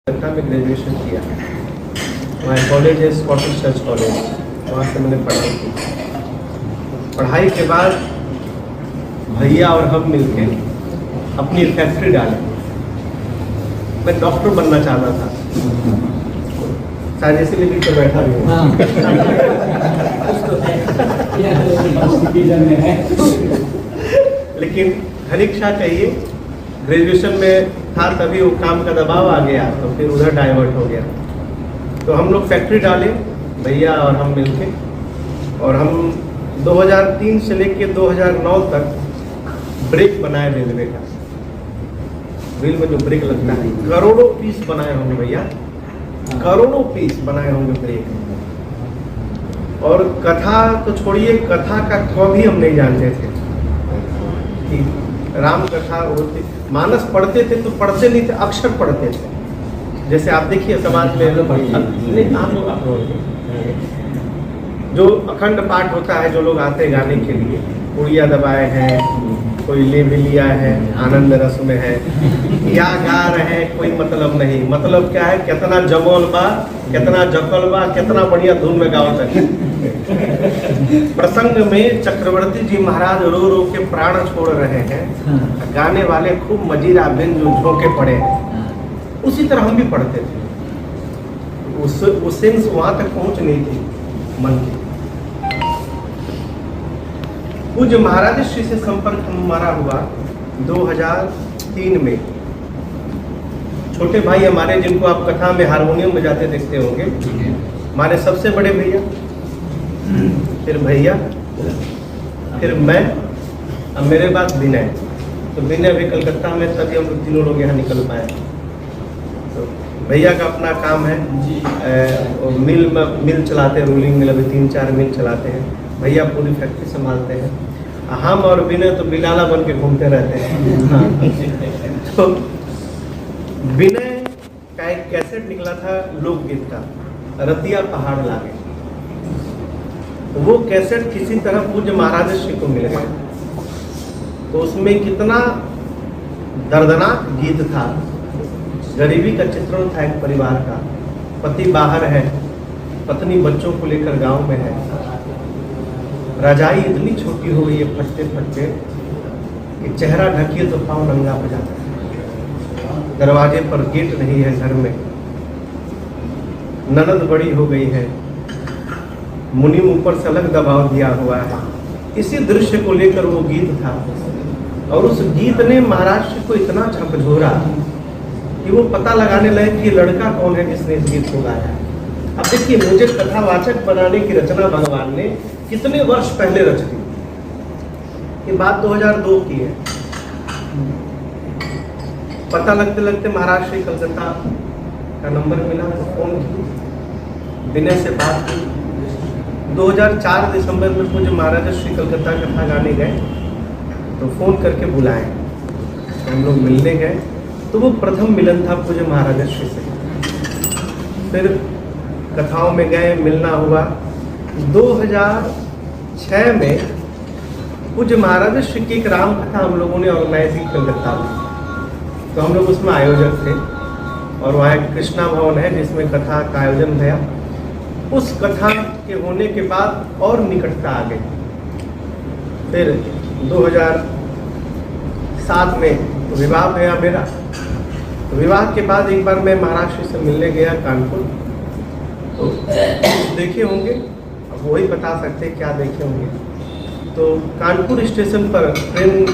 कलकत्ता में ग्रेजुएशन किया। हमारे कॉलेज है स्कॉटिश चर्च कॉलेज, वहाँ से मैंने पढ़ाई की। पढ़ाई के बाद भैया और हम मिलके अपनी फैक्ट्री डाले। मैं डॉक्टर बनना चाहता था, शायद इसीलिए भी तो बैठा भी हूँ। लेकिन हर इच्छा चाहिए। ग्रेजुएशन में था तभी वो काम का दबाव आ गया, तो फिर उधर डाइवर्ट हो गया। तो हम लोग फैक्ट्री डाले, भैया और हम मिलके, और हम 2003 से लेके 2009 तक ब्रेक बनाए रेलवे का। रेल में जो ब्रेक लगता है, करोड़ों पीस बनाए होंगे भैया, करोड़ों पीस बनाए होंगे ब्रेक। और कथा तो छोड़िए, कथा का ख भी हम नहीं जानते थे कि राम कथा होती। मानस पढ़ते थे तो पढ़ते नहीं थे, अक्षर पढ़ते थे। जैसे आप देखिए समाज में जो अखंड पाठ होता है, जो लोग आते हैं गाने के लिए, उड़िया दबाए हैं, कोई ले भी लिया है, आनंद रस में है, या गा रहे हैं, कोई मतलब नहीं। मतलब क्या है, कितना जमोल बा, कितना जकल बा, कितना बढ़िया धुन में गाओ तक। प्रसंग में चक्रवर्ती जी महाराज रो रो के प्राण छोड़ रहे हैं, गाने वाले खूब मजीरा बिन जो झोंके पड़े हैं। उसी तरह हम भी पढ़ते थे। वो सेंस वहां तक पहुंच नहीं थी मन की। पूज्य महाराज श्री से संपर्क हमारा हुआ 2003 में। छोटे भाई हमारे, जिनको आप कथा में हारमोनियम बजाते देखते होंगे, हमारे सबसे बड़े भैया, फिर भैया, फिर मैं, अब मेरे बाद विनय। तो विनय भी कलकत्ता में, तभी हम लोग तीनों लोग यहाँ निकल पाए। तो भैया का अपना काम है, मिल चलाते हैं, रोलिंग मिल, अभी 3-4 मिल चलाते हैं। भैया पूरी फैक्ट्री संभालते हैं। हम और विनय तो बिलाला बन के घूमते रहते हैं। हाँ। तो विनय का एक कैसेट निकला था लोकगीत का, रतिया पहाड़ लागे। तो वो कैसेट किसी तरह पूज्य महाराज श्री को मिल गया। तो उसमें कितना दर्दनाक गीत था। गरीबी का चित्रण था एक परिवार का। पति बाहर है, पत्नी बच्चों को लेकर गांव में है। रजाई इतनी छोटी हो गई है फटते फटते कि चेहरा ढकिए तो पाँव नंगा हो जाता है। दरवाजे पर गेट नहीं है घर में। ननद बड़ी हो गई है, मुनीम ऊपर से अलग दबाव दिया हुआ है। इसी दृश्य को लेकर वो गीत था। और उस गीत ने महाराष्ट्र को इतना झकझोरा कि वो पता लगाने लगे कि लड़का कौन है जिसने इस गीत को गाया। अब देखिए, मुझे कथावाचक बनाने की रचना भगवान ने कितने वर्ष पहले रच दी। ये बात 2002 की है। पता लगते लगते महाराष्ट्र कलकत्ता का नंबर मिला, तो फोन की, विनय से बात की। 2004 दिसंबर में पूज्य महाराज श्री कलकत्ता कथा गाने गए, तो फोन करके बुलाए। तो हम लोग मिलने गए। तो वो प्रथम मिलन था पूज्य महाराज श्री से। फिर कथाओं में गए, मिलना हुआ। 2006 में पूज्य महाराज श्री की एक राम कथा हम लोगों ने ऑर्गेनाइज की कलकत्ता में। तो हम लोग उसमें आयोजक थे, और वहाँ एक कृष्णा भवन है जिसमें कथा का आयोजन भया। उस कथा के होने के बाद और निकटता आ गई। फिर 2007 में तो विवाह भया मेरा। तो विवाह के बाद एक बार मैं महाराष्ट्र से मिलने गया कानपुर। तो देखे होंगे, अब वही बता सकते क्या देखे होंगे। तो कानपुर स्टेशन पर ट्रेन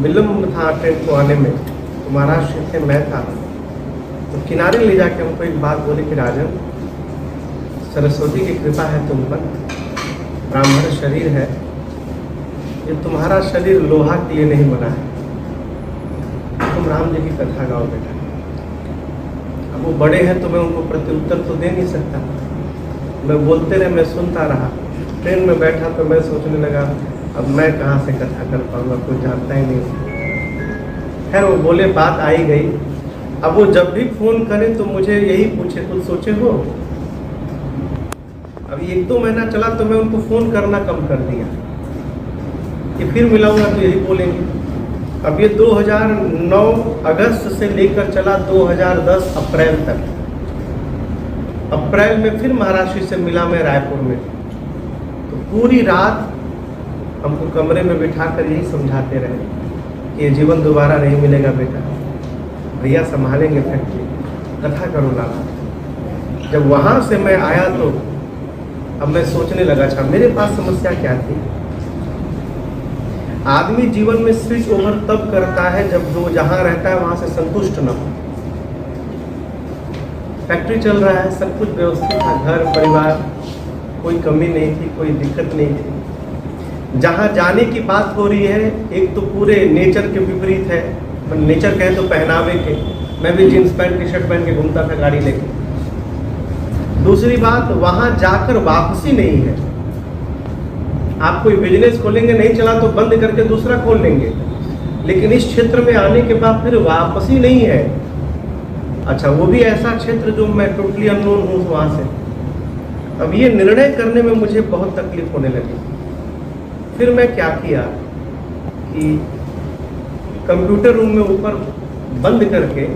विलम्ब था, ट्रेन को आने में। तो महाराष्ट्र से मैं था। तो किनारे ले जाके हमको एक बात बोले कि राजन, सरस्वती की कृपा है तुम पर, ब्राह्मण शरीर है, ये तुम्हारा शरीर लोहा के लिए नहीं बना है, तुम राम जी की कथा गाओ बेटा। अब वो बड़े हैं तो मैं उनको प्रत्युत्तर तो दे नहीं सकता। मैं बोलते रहे, मैं सुनता रहा। ट्रेन में बैठा तो मैं सोचने लगा, अब मैं कहाँ से कथा कर पाऊंगा, कोई जानता ही नहीं। खैर वो बोले, बात आई गई। अब वो जब भी फोन करें तो मुझे यही पूछे, कुछ सोचे हो। अभी 1-2 महीना चला तो मैं उनको फोन करना कम कर दिया कि फिर मिलाऊंगा तो यही बोलेंगे। अब ये 2009 अगस्त से लेकर चला 2010 अप्रैल तक। अप्रैल में फिर महाराष्ट्र से मिला मैं रायपुर में, तो पूरी रात हमको कमरे में बिठा कर यही समझाते रहे कि ये जीवन दोबारा नहीं मिलेगा बेटा, भैया संभालेंगे फैक्ट्री, कथा करो लाला। जब वहाँ से मैं आया तो अब मैं सोचने लगा, अच्छा मेरे पास समस्या क्या थी। आदमी जीवन में स्विच ओवर तब करता है जब वो जहाँ रहता है वहाँ से संतुष्ट न हो। फैक्ट्री चल रहा है, सब कुछ व्यवस्थित था, घर परिवार, कोई कमी नहीं थी, कोई दिक्कत नहीं थी। जहाँ जाने की बात हो रही है, एक तो पूरे नेचर के विपरीत है, नेचर कहे तो पहनावे के, मैं भी जींस पैंट टी शर्ट पहन के घूमता था गाड़ी लेके। दूसरी बात, वहाँ जाकर वापसी नहीं है। आप कोई बिजनेस खोलेंगे, नहीं चला तो बंद करके दूसरा खोल लेंगे, लेकिन इस क्षेत्र में आने के बाद फिर वापसी नहीं है। अच्छा, वो भी ऐसा क्षेत्र जो मैं टोटली अननोन हूँ वहाँ से। अब ये निर्णय करने में मुझे बहुत तकलीफ होने लगी। फिर मैं क्या किया कि कंप्यूटर रूम में ऊपर बंद करके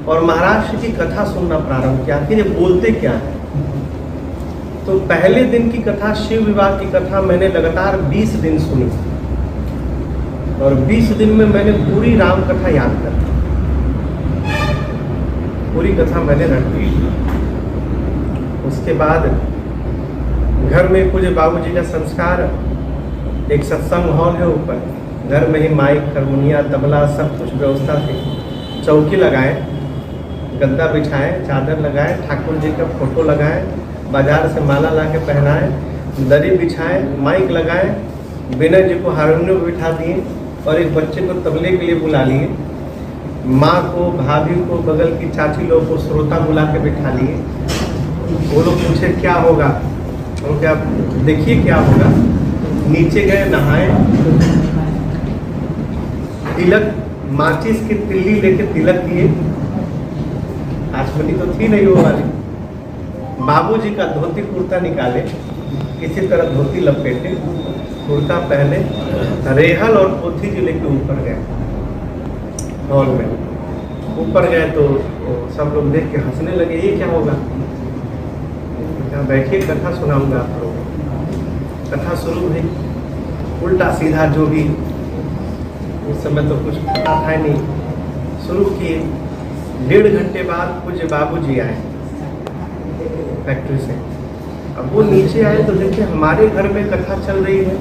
और महाराष्ट्र की कथा सुनना प्रारंभ किया कि ये बोलते क्या है। तो पहले दिन की कथा, शिव विवाह की कथा मैंने लगातार 20 दिन सुनी, और 20 दिन में मैंने पूरी राम कथा याद कर ली, पूरी कथा मैंने रट ली। उसके बाद घर में पूज्य बाबूजी का संस्कार, एक सत्संग हॉल है ऊपर, घर में ही माइक, हारमोनिया, तबला, सब कुछ व्यवस्था थी। चौकी लगाए, गद्दा बिछाए, चादर लगाए, ठाकुर जी का फोटो लगाए, बाजार से माला ला के पहनाए, दरी बिछाए, माइक लगाए, विनय जी को हारमोनियम पर बिठा दिए और एक बच्चे को तबले के लिए बुला लिए। माँ को, भाभी को, बगल की चाची लोग को श्रोता बुला के बिठा लिए। वो लोग पूछे क्या होगा, तो क्या देखिए क्या होगा। नीचे गए, नहाए, तिलक, माचिस की तिल्ली लेके तिलक दिए। आचमनी तो थी नहीं वो वाली। बाबूजी का धोती कुर्ता निकाले, किसी तरह धोती लपेटे, कुर्ता पहने, रेहल और पोथी जी लेके ऊपर गए हॉल में। ऊपर गए तो सब लोग देख के हंसने लगे, ये क्या होगा। क्या बैठिए, कथा सुनाऊंगा आप लोगों को। कथा शुरू हुई, उल्टा सीधा जो भी, उस समय तो कुछ पता था नहीं। शुरू किए, 1.5 घंटे बाद पूज्य बाबूजी आए फैक्ट्री से। अब वो नीचे आए तो देखिए हमारे घर में कथा चल रही है,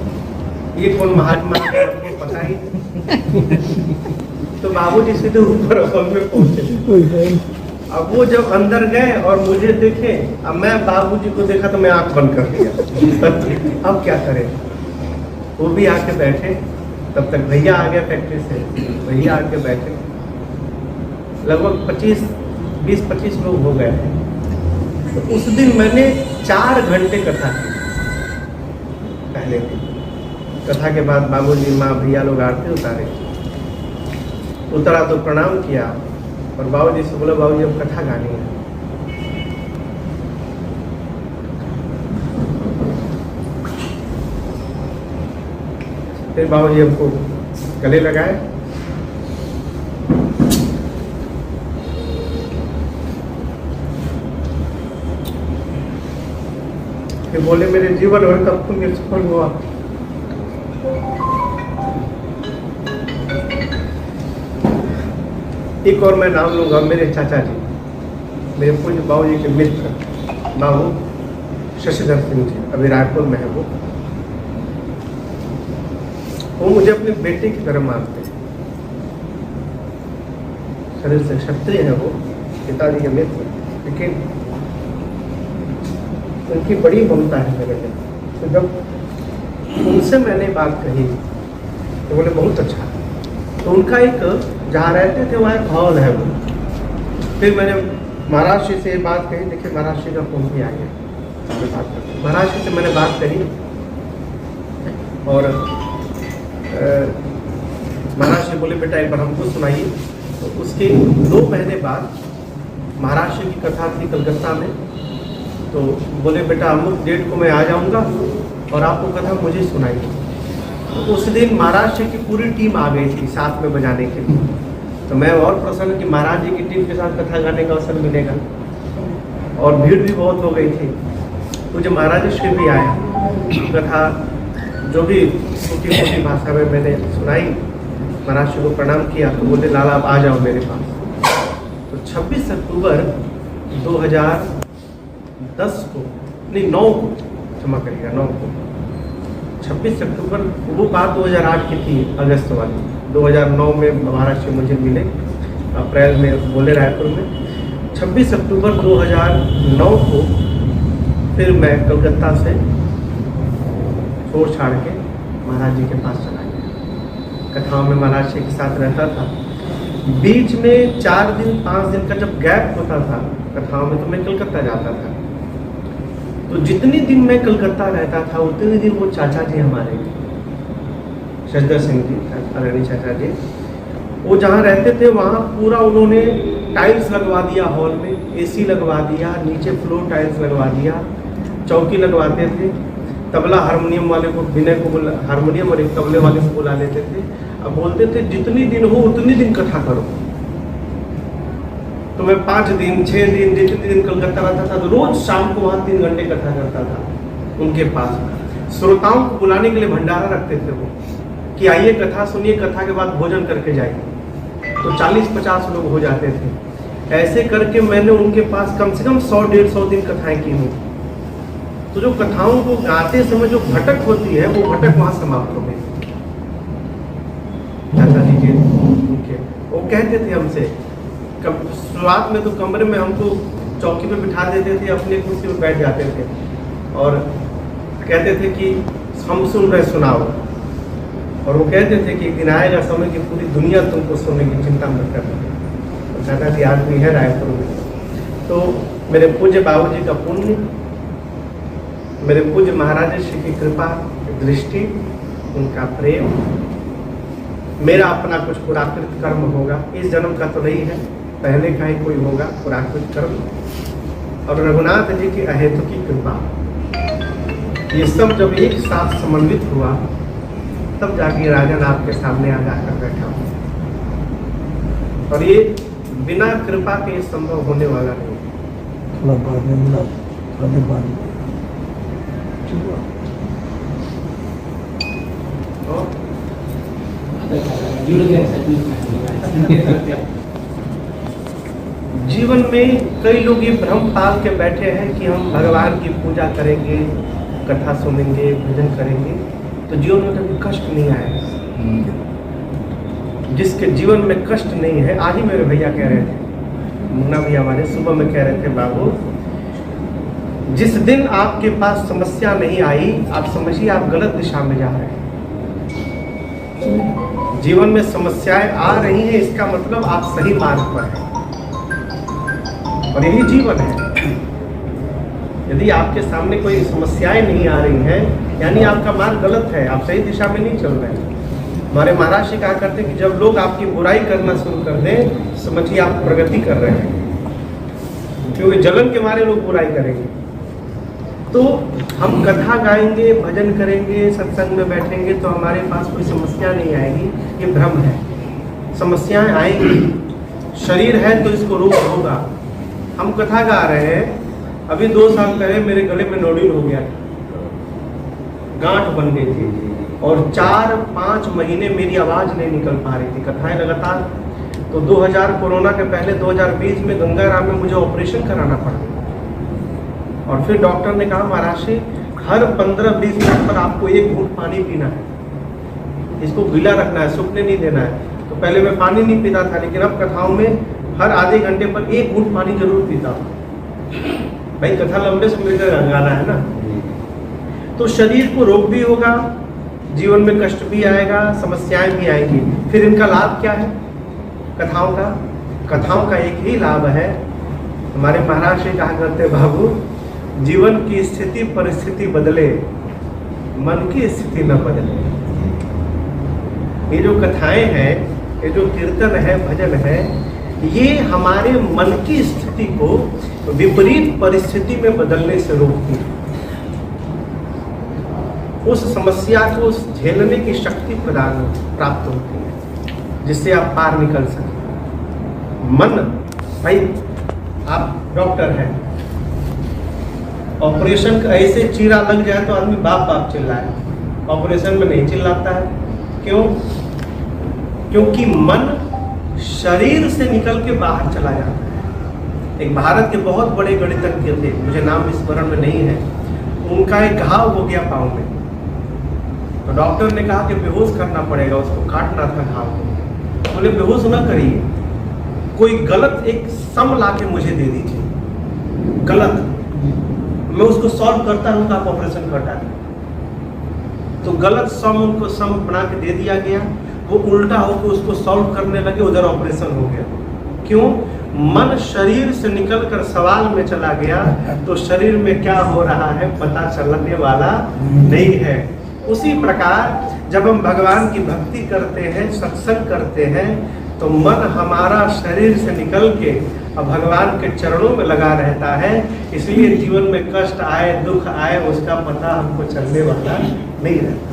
ये कौन महात्मा है आपको पता ही। तो बाबूजी सीधे ऊपर हॉल में पहुंचे। अब वो जब अंदर गए और मुझे देखे, अब मैं बाबूजी को देखा तो मैं आंख बंद कर दिया। अब क्या करें, वो भी आके बैठे। तब तक भैया आ गया फैक्ट्री से, भैया आके बैठे। लगभग 20-25 लोग हो गए। तो उस दिन मैंने 4 घंटे कथा की। पहले दिन कथा के बाद बाबूजी, माँ, भैया लोग आरती उतारे। उतरा तो प्रणाम किया और बाबूजी से बोला, बाबूजी अब कथा गानी है। फिर बाबूजी हमको गले लगाए, फिर बोले मेरे जीवन और कब तुम निष्फल हुआ। एक और मैं नाम लूंगा, मेरे चाचा जी, मेरे पूज्य बाबूजी के मित्र बाबू शशिधर सिंह जी, अभी रायपुर में है। वो मुझे अपने बेटे की तरह मानते हैं। शरीर से क्षत्रिय है वो, पिताजी के मित्र, लेकिन उनकी बड़ी ममता है मेरे लिए। तो जब उनसे मैंने बात कही तो बोले बहुत अच्छा। तो उनका एक, जहाँ रहते थे वहाँ एक हॉल है वो। फिर मैंने महाराष्ट्र से बात कही, देखिए महाराष्ट्र का फोन भी आ गया। महाराष्ट्र से मैंने बात करी और महाराष्ट्र बोले बेटा एक बार हमको सुनाइए। तो उसके 2 महीने बाद महाराष्ट्र की कथा थी कलकत्ता में। तो बोले बेटा अमुक डेट को मैं आ जाऊंगा और आपको कथा मुझे सुनाइए। तो उस दिन महाराष्ट्र की पूरी टीम आ गई थी साथ में बजाने के लिए। तो मैं और प्रसन्न कि महाराज जी की टीम के साथ कथा गाने का अवसर मिलेगा, और भीड़ भी बहुत हो गई थी। मुझे महाराज श्री भी आया, कथा जो भी छोटी छोटी भाषा में मैंने सुनाई, महाराज श्री को प्रणाम किया। तो बोले लाला आप आ जाओ मेरे पास। तो 26 अक्टूबर 2010 को, नहीं 9 को, क्षमा करिएगा 9 को, 26 अक्टूबर, वो बात 2008 की थी, अगस्त वाली। 2009 में महाराष्ट्र मुझे मिले, अप्रैल में बोले रायपुर में। 26 अक्टूबर 2009 को फिर मैं कलकत्ता से छोड़ छाड़ के महाराज जी के पास चला गया। कथाओं में महाराज जी के साथ रहता था। बीच में 4 दिन 5 दिन का जब गैप होता था कथाओं में, तो मैं कलकत्ता जाता था। तो जितने दिन मैं कलकत्ता रहता था उतने दिन वो चाचा जी हमारे, शशधर सिंह जी, आदरणीय चाचा जी, वो जहाँ रहते थे वहाँ पूरा उन्होंने टाइल्स लगवा दिया, हॉल में एसी लगवा दिया, नीचे फ्लोर टाइल्स लगवा दिया, चौकी लगवाते थे। तबला हारमोनियम वाले को, विनय को हारमोनियम और एक तबले वाले को बुला लेते थे। अब बोलते थे जितनी दिन हो उतनी दिन कथा करो। तो मैं 5 दिन 6 दिन जितने दिन कलकत्ता रहता था, तो रोज शाम को वहाँ 3 घंटे कथा करता था उनके पास। श्रोताओं को बुलाने के लिए भंडारा रखते थे वो, कि आइए कथा सुनिए, कथा के बाद भोजन करके जाइए। तो 40-50 लोग हो जाते थे। ऐसे करके मैंने उनके पास कम से कम 100-150 दिन कथाएं की हूँ। तो जो कथाओं को गाते समय जो भटक होती है, वो भटक वहाँ समाप्त हो गई। चाचा जी के उनके वो कहते थे हमसे, शुरुआत में तो कमरे में हमको चौकी पे बिठा देते थे, अपने कुर्सी पे बैठ जाते थे और कहते थे कि हम सुन रहे सुनाओ। और वो कहते थे कि एक दिन आएगा समय कि पूरी दुनिया तुमको सुनेगी, चिंता मत करना। तो चाचा जी आदमी है रायपुर में। तो मेरे पूज्य बाबू जी का पुण्य, मेरे पूज्य महाराज श्री की कृपा, दृष्टि, उनका प्रेम, मेरा अपना कुछ पुराकृत कर्म होगा, इस जन्म का तो नहीं है, पहले का ही कोई होगा पुराकृत कर्म, और रघुनाथ जी की अहेतुकी कृपा, ये सब जब एक साथ समन्वित हुआ तब जाके राजन आपके सामने आ जाकर बैठा हूँ। और ये बिना कृपा के संभव होने वाला नहीं। जीवन में कई लोग ये भ्रम पाल के बैठे हैं कि हम भगवान की पूजा करेंगे, कथा सुनेंगे, भजन करेंगे तो जीवन में कभी कष्ट नहीं आएगा। जिसके जीवन में कष्ट नहीं है, आज ही मेरे भैया कह रहे थे, मुन्ना भैया हमारे सुबह में कह रहे थे, बाबू जिस दिन आपके पास समस्या नहीं आई, आप समझिए आप गलत दिशा में जा रहे हैं। जीवन में समस्याएं आ रही हैं, इसका मतलब आप सही मार्ग पर हैं, और यही जीवन है। यदि आपके सामने कोई समस्याएं नहीं आ रही हैं, यानी आपका मार्ग गलत है, आप सही दिशा में नहीं चल रहे हैं। हमारे महाराज जी कहा करते कि जब लोग आपकी बुराई करना शुरू कर दें, समझिए आप प्रगति कर रहे हैं, क्योंकि जलन के मारे लोग बुराई करेंगे। तो हम कथा गाएंगे, भजन करेंगे, सत्संग में बैठेंगे तो हमारे पास कोई समस्या नहीं आएगी, ये भ्रम है। समस्याएं आएंगी, शरीर है तो इसको रोग होगा। हम कथा गा रहे हैं, अभी 2 साल पहले मेरे गले में नोड्यूल हो गया था, गांठ बन गई थी, और 4-5 महीने मेरी आवाज़ नहीं निकल पा रही थी, कथाएं लगातार। तो 2000 कोरोना के पहले 2020 में गंगाराम में मुझे ऑपरेशन कराना पड़ा, और फिर डॉक्टर ने कहा महाराज जी हर 15-20 मिनट पर आपको 1 घूंट पानी पीना है, इसको गीला रखना है, सूखने नहीं देना है। तो पहले मैं पानी नहीं पीता था, लेकिन अब कथाओं में हर आधे घंटे पर 1 घूंट पानी जरूर पीता हूँ। भाई कथा लंबे समय तक गाना है ना, तो शरीर को रोग भी होगा, जीवन में कष्ट भी आएगा, समस्याएं भी आएंगी। फिर इनका लाभ क्या है कथाओं का? कथाओं का एक ही लाभ है, हमारे महाराज जी कहा करते बाबू, जीवन की स्थिति परिस्थिति बदले, मन की स्थिति न बदले। ये जो कथाएं हैं, ये जो कीर्तन है, भजन है, ये हमारे मन की स्थिति को विपरीत परिस्थिति में बदलने से रोकती है। उस समस्या को झेलने की शक्ति प्राप्त होती है, जिससे आप पार निकल सकें। मन, भाई आप डॉक्टर हैं, ऑपरेशन का ऐसे चीरा लग जाए तो आदमी बाप बाप चिल्लाए, ऑपरेशन में नहीं चिल्लाता है। क्यों? क्योंकि मन शरीर से निकल के बाहर चला जाता है। एक भारत के बहुत बड़े गणितज्ञ थे, मुझे नाम स्मरण में नहीं है, उनका एक घाव हो गया पाँव में, तो डॉक्टर ने कहा कि बेहोश करना पड़ेगा, उसको काटना था घाव को। बोले बेहोश ना करिए, कोई गलत एक सम ला के मुझे दे दीजिए, गलत, मैं उसको सॉल्व करता हूँ, आप ऑपरेशन कर डालें। तो गलत सम उनको सम बना के दे दिया गया, वो उल्टा होकर उसको सॉल्व करने लगे, उधर ऑपरेशन हो गया। क्यों? मन शरीर से निकलकर सवाल में चला गया, तो शरीर में क्या हो रहा है पता चलने वाला नहीं है। उसी प्रकार जब हम भगवान की भक्ति करते हैं, सत्संग करते हैं, तो मन हमारा शरीर से निकल के अब भगवान के चरणों में लगा रहता है। इसलिए जीवन में कष्ट आए, दुख आए, उसका पता हमको चलने वाला नहीं रहता।